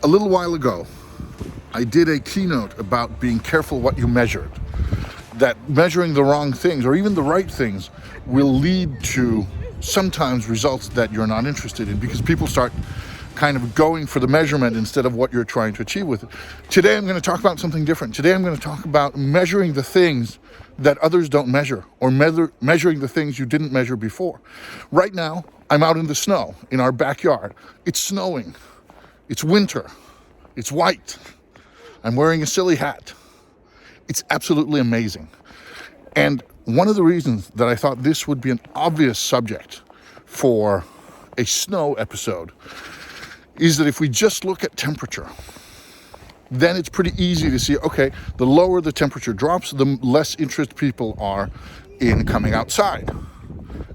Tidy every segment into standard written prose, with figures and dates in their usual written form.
little while ago, I did a keynote about being careful what you measured. That measuring the wrong things or even the right things will lead to sometimes results that you're not interested in, because people start kind of going for the measurement instead of what you're trying to achieve with it. Today I'm going to talk about something different. Today I'm going to talk about measuring the things that others don't measure, or measuring the things you didn't measure before. Right now, I'm out in the snow in our backyard. It's snowing. It's winter. It's white. I'm wearing a silly hat. It's absolutely amazing. And one of the reasons that I thought this would be an obvious subject for a snow episode is that if we just look at temperature, then it's pretty easy to see, okay, the lower the temperature drops, the less interest people are in coming outside.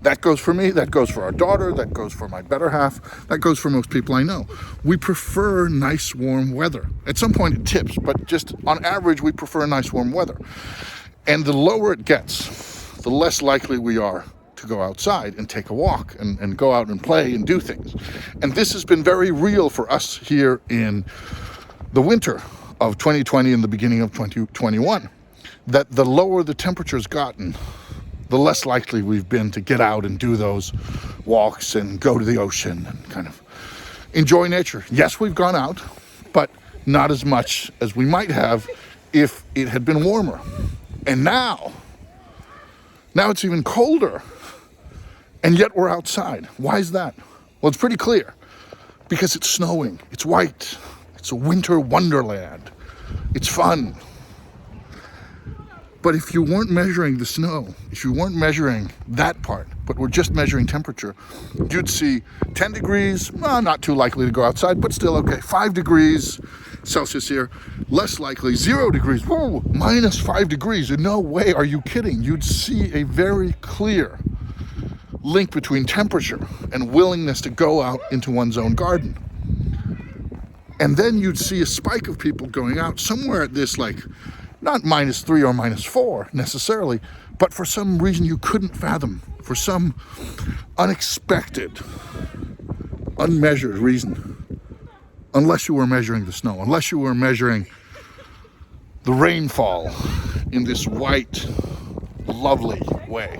That goes for me, that goes for our daughter, that goes for my better half, that goes for most people I know. We prefer nice warm weather. At some point it tips, but just on average we prefer nice warm weather. And the lower it gets, the less likely we are to go outside and take a walk and go out and play and do things. And this has been very real for us here in the winter of 2020 and the beginning of 2021, that the lower the temperature's gotten, the less likely we've been to get out and do those walks and go to the ocean and kind of enjoy nature. Yes, we've gone out, but not as much as we might have if it had been warmer. And now it's even colder, and yet we're outside. Why is that? Well, it's pretty clear. Because it's snowing, it's white, it's a winter wonderland, it's fun. But if you weren't measuring the snow, if you weren't measuring that part, but were just measuring temperature, you'd see 10 degrees, well, not too likely to go outside, but still okay. 5 degrees Celsius here, less likely. 0 degrees, whoa, minus 5 degrees. No way, are you kidding? You'd see a very clear link between temperature and willingness to go out into one's own garden. And then you'd see a spike of people going out somewhere at this, like, not -3 or -4 necessarily, but for some reason you couldn't fathom, for some unexpected, unmeasured reason, unless you were measuring the snow, unless you were measuring the rainfall in this white, lovely way,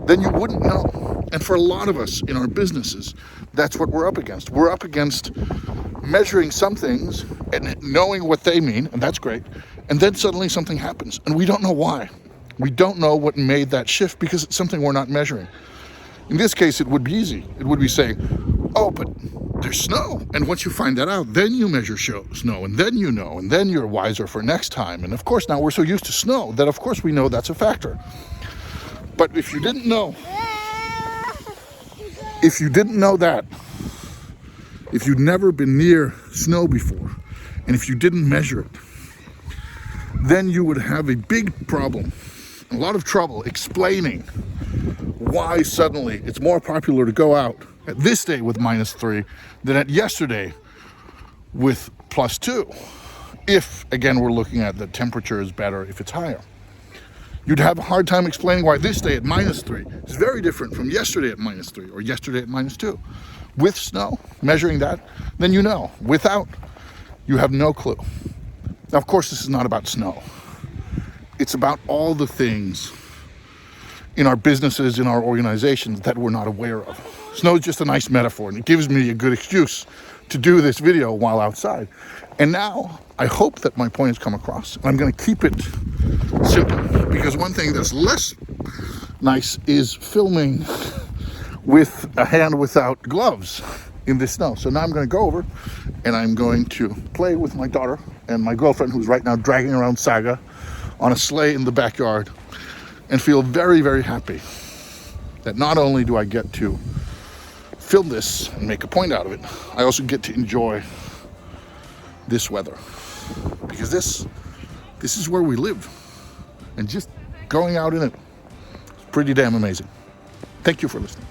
then you wouldn't know. And for a lot of us in our businesses, that's what we're up against. We're up against measuring some things and knowing what they mean, and that's great. And then suddenly something happens, and we don't know why. We don't know what made that shift because it's something we're not measuring. In this case, it would be easy. It would be saying, oh, but there's snow. And once you find that out, then you measure snow, and then you know, and then you're wiser for next time. And of course, now we're so used to snow that of course we know that's a factor. But if you didn't know that, if you'd never been near snow before, and if you didn't measure it, then you would have a big problem, a lot of trouble explaining why suddenly it's more popular to go out at this day with -3 than at yesterday with +2. If, again, we're looking at the temperature is better if it's higher. You'd have a hard time explaining why this day at -3 is very different from yesterday at -3 or yesterday at -2. With snow, measuring that, then you know. Without, you have no clue. Now, of course, this is not about snow. It's about all the things in our businesses, in our organizations that we're not aware of. Snow is just a nice metaphor, and it gives me a good excuse to do this video while outside. And now, I hope that my point has come across. I'm going to keep it simple, because one thing that's less nice is filming with a hand without gloves in this snow. So now I'm going to go over and I'm going to play with my daughter and my girlfriend, who's right now dragging around Saga on a sleigh in the backyard, and feel very, very happy that not only do I get to film this and make a point out of it, I also get to enjoy this weather, because this is where we live, and just going out in it is pretty damn amazing. Thank you for listening.